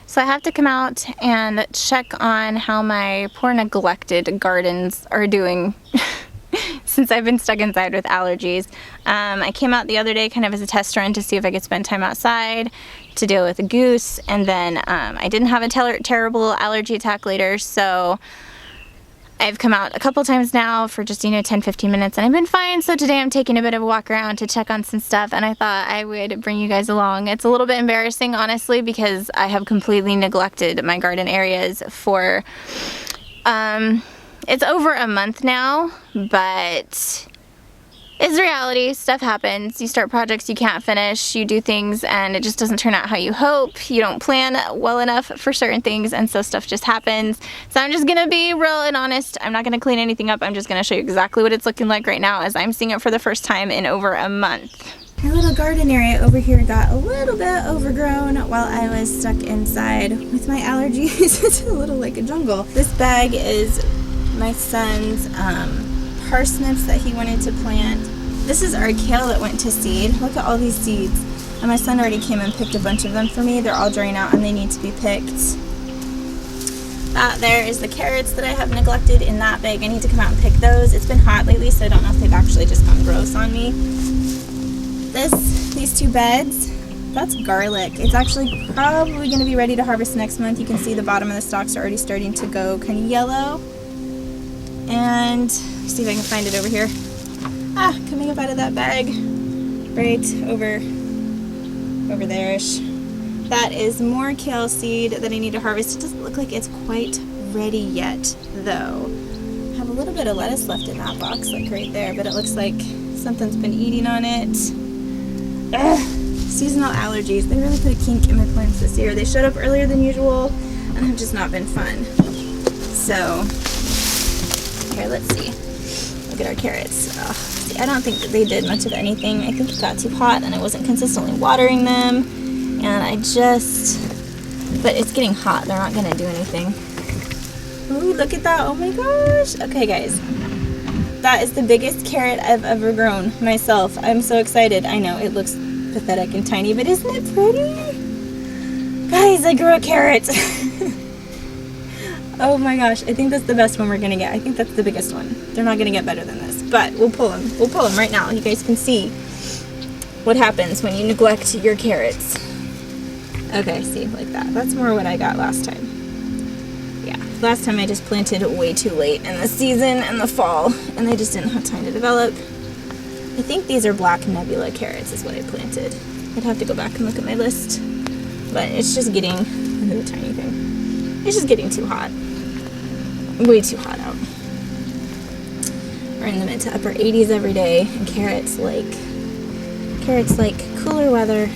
So I have to come out and check on how my poor neglected gardens are doing since I've been stuck inside with allergies. I came out the other day kind of as a test run to see if I could spend time outside to deal with a goose, and then I didn't have a terrible allergy attack later, so I've come out a couple times now for just, 10-15 minutes, and I've been fine. So today I'm taking a bit of a walk around to check on some stuff, and I thought I would bring you guys along. It's a little bit embarrassing, honestly, because I have completely neglected my garden areas for, it's over a month now, but it's reality. Stuff happens. You start projects you can't finish, you do things and it just doesn't turn out how you hope. You don't plan well enough for certain things, and so stuff just happens. So I'm just gonna be real and honest. I'm not gonna clean anything up. I'm just gonna show you exactly what it's looking like right now as I'm seeing it for the first time in over a month. My little garden area over here got a little bit overgrown while I was stuck inside with my allergies. It's a little like a jungle. This bag is my son's parsnips that he wanted to plant. This is our kale that went to seed. Look at all these seeds. And my son already came and picked a bunch of them for me. They're all drying out and they need to be picked. That there is the carrots that I have neglected in that bag. I need to come out and pick those. It's been hot lately, so I don't know if they've actually just gone gross on me. These two beds, that's garlic. It's actually probably going to be ready to harvest next month. You can see the bottom of the stalks are already starting to go kind of yellow. And see if I can find it over here. Coming up out of that bag, right over there-ish. That is more kale seed that I need to harvest. It doesn't look like it's quite ready yet, though. I have a little bit of lettuce left in that box, like right there, but it looks like something's been eating on it. Seasonal allergies. They really put a kink in my plants this year. They showed up earlier than usual and have just not been fun. So, here, let's see. Look at our carrots. See, I don't think that they did much of anything. I think it got too hot and I wasn't consistently watering them. And but it's getting hot. They're not going to do anything. Ooh, look at that. Oh my gosh. Okay, guys. That is the biggest carrot I've ever grown myself. I'm so excited. I know, it looks pathetic and tiny, but isn't it pretty? Guys, I grew a carrot. Oh my gosh, I think that's the best one we're gonna get. I think that's the biggest one. They're not gonna get better than this, but we'll pull them. We'll pull them right now. You guys can see what happens when you neglect your carrots. Okay, see, like that. That's more what I got last time. Yeah, last time I just planted way too late in the season in the fall, and they just didn't have time to develop. I think these are black nebula carrots is what I planted. I'd have to go back and look at my list, but it's just getting, look at the tiny thing. It's just getting too hot. Way too hot out. We're in the mid to upper 80s every day, and carrots like cooler weather.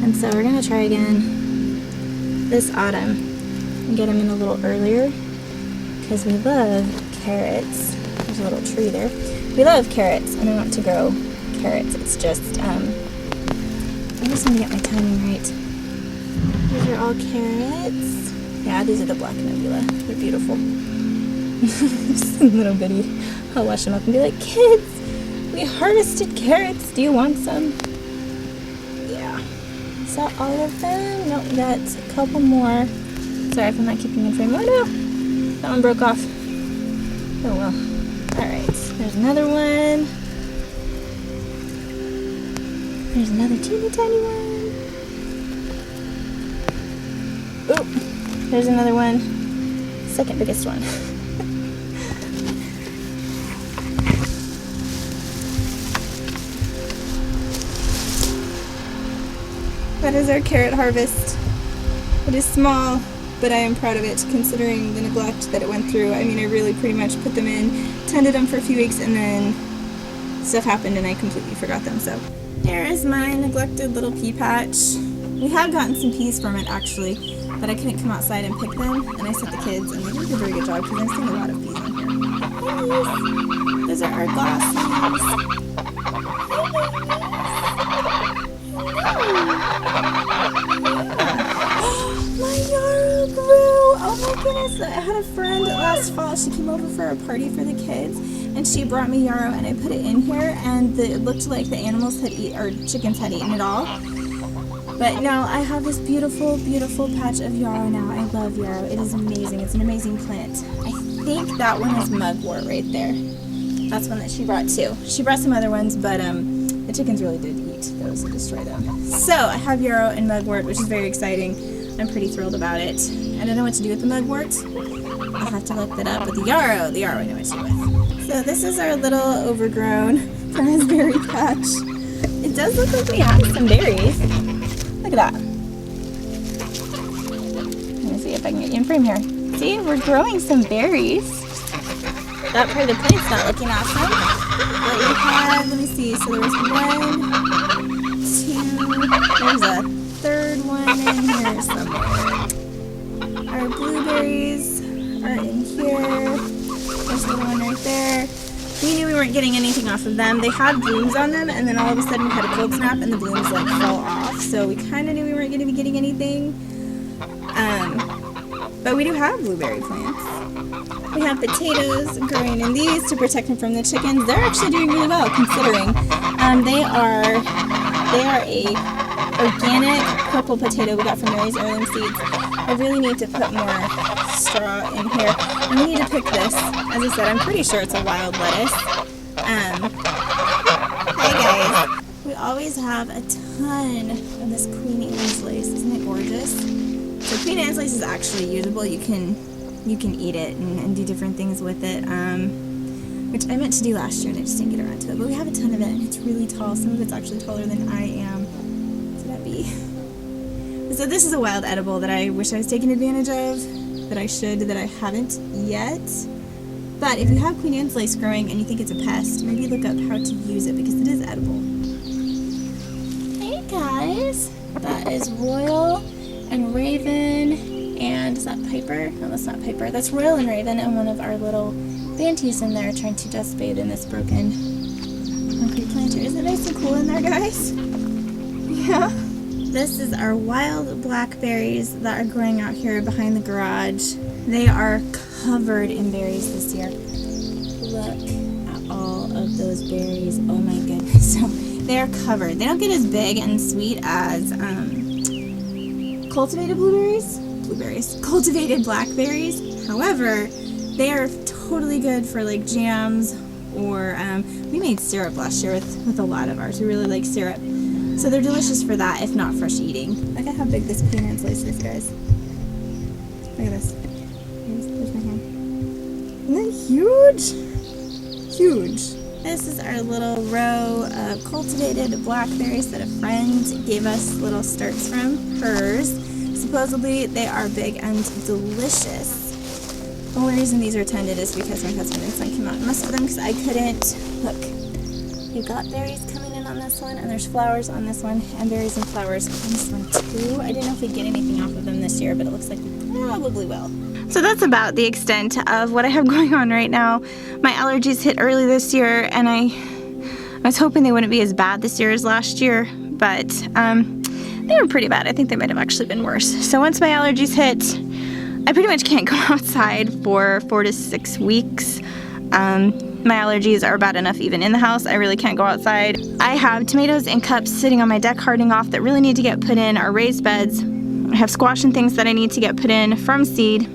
And so we're gonna try again this autumn and get them in a little earlier because we love carrots. There's a little tree there. We love carrots, and I want to grow carrots. It's just I just want to get my timing right. These are all carrots. Yeah, these are the black nebula. They're beautiful. Just a little bitty. I'll wash them up and be like, kids, we harvested carrots. Do you want some? Yeah. Is that all of them? Nope, we got a couple more. Sorry if I'm not keeping in frame. Oh no! That one broke off. Oh well. Alright, there's another one. There's another teeny tiny one. Oh, there's another one. Second biggest one. That is our carrot harvest. It is small, but I am proud of it considering the neglect that it went through. I mean, I really pretty much put them in, tended them for a few weeks, and then stuff happened and I completely forgot them. So here is my neglected little pea patch. We have gotten some peas from it actually, but I couldn't come outside and pick them, and I sent the kids, and they did a very good job because I'm seeing a lot of peas on here. Peas. Those are our glass leaves. My yarrow grew! Oh my goodness! I had a friend last fall. She came over for a party for the kids, and she brought me yarrow, and I put it in here, and it looked like the animals had or chickens had eaten it all. But no, I have this beautiful, beautiful patch of yarrow now. I love yarrow. It is amazing. It's an amazing plant. I think that one is mugwort right there. That's one that she brought too. She brought some other ones, but the chickens really did eat those and destroy them. So I have yarrow and mugwort, which is very exciting. I'm pretty thrilled about it. I don't know what to do with the mugwort. I'll have to look that up. But the yarrow I know what to do with. So this is our little overgrown raspberry patch. It does look like we have some berries. Look at that. Let me see if I can get you in frame here. See, we're growing some berries. That part of the plant's not looking awesome. But we have, let me see, so there was 1, 2, there's a third one in here somewhere. Our blueberries are in here. There's another one right there. We knew we weren't getting anything off of them. They had blooms on them, and then all of a sudden we had a cold snap and the blooms like fell off. So we kind of knew we weren't going to be getting anything. But we do have blueberry plants. We have potatoes growing in these to protect them from the chickens. They're actually doing really well considering. They are a organic purple potato we got from Mary's Heirloom Seeds. I really need to put more straw in here. And we need to pick this. As I said, I'm pretty sure it's a wild lettuce. Hey guys. We always have a ton of this Queen Anne's lace. Isn't it gorgeous? So Queen Anne's lace is actually usable. You can eat it and do different things with it. Which I meant to do last year and I just didn't get around to it. But we have a ton of it and it's really tall. Some of it's actually taller than I am. So that'd be... So this is a wild edible that I wish I was taking advantage of, that I should, that I haven't yet. But if you have Queen Anne's lace growing and you think it's a pest, maybe look up how to use it because it is edible. Hey guys, that is Royal and Raven, and is that Piper? No, that's not Piper. That's Royal and Raven and one of our little banties in there trying to dust bathe in this broken concrete planter. Isn't it nice and cool in there, guys? Yeah. This is our wild blackberries that are growing out here behind the garage. They are covered in berries this year. Look at all of those berries. Oh my goodness. So they are covered. They don't get as big and sweet as cultivated cultivated blackberries. However, they are totally good for like jams or we made syrup last year with a lot of ours. We really like syrup. So they're delicious for that, if not fresh eating. Look at how big this Queen Anne's lace is, guys. Look at this. There's my hand. Isn't that huge? Huge. This is our little row of cultivated blackberries that a friend gave us little starts from hers. Supposedly they are big and delicious. The only reason these are tended is because my husband and son came out and messed with them because I couldn't. Look, you got berries coming in on this one, and there's flowers on this one, and berries and flowers on this one too. I didn't know if we'd get anything off of them this year, but it looks like we probably will. So that's about the extent of what I have going on right now. My allergies hit early this year, and I was hoping they wouldn't be as bad this year as last year, but they were pretty bad. I think they might have actually been worse. So once my allergies hit, I pretty much can't go outside for 4 to 6 weeks. My allergies are bad enough even in the house. I really can't go outside. I have tomatoes in cups sitting on my deck hardening off that really need to get put in our raised beds. I have squash and things that I need to get put in from seed.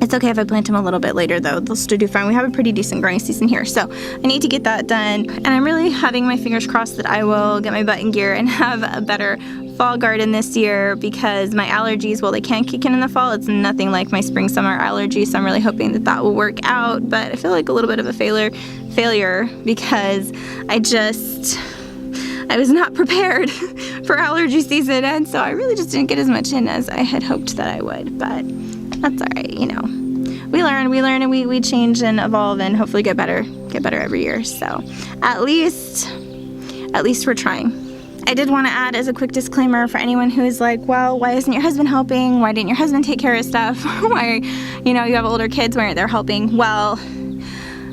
It's okay if I plant them a little bit later though, they'll still do fine. We have a pretty decent growing season here, so I need to get that done. And I'm really having my fingers crossed that I will get my butt in gear and have a better fall garden this year because my allergies, well, they can kick in the fall. It's nothing like my spring summer allergies, so I'm really hoping that that will work out, but I feel like a little bit of a failure because I was not prepared for allergy season, and so I really just didn't get as much in as I had hoped that I would, but that's all right, you know. We learn and we change and evolve and hopefully get better every year. So at least we're trying. I did want to add as a quick disclaimer for anyone who is like, well, why isn't your husband helping? Why didn't your husband take care of stuff? Why, you know, you have older kids, why aren't they helping? Well,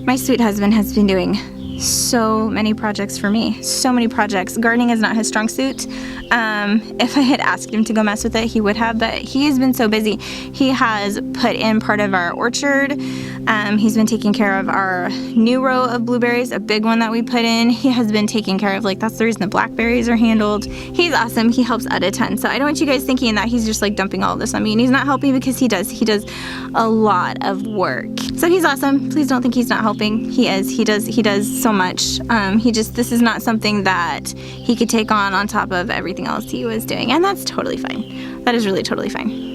my sweet husband has been doing so many projects for me. So many projects. Gardening is not his strong suit. If I had asked him to go mess with it, he would have, but he has been so busy. He has put in part of our orchard. He's been taking care of our new row of blueberries, a big one that we put in. He has been taking care of, like, that's the reason the blackberries are handled. He's awesome. He helps out a ton. So I don't want you guys thinking that he's just like dumping all of this on me, and he's not helping, because he does. He does a lot of work. So he's awesome. Please don't think he's not helping. He is. He does so much. This is not something that he could take on top of everything else he was doing, and that's totally fine. That is really totally fine.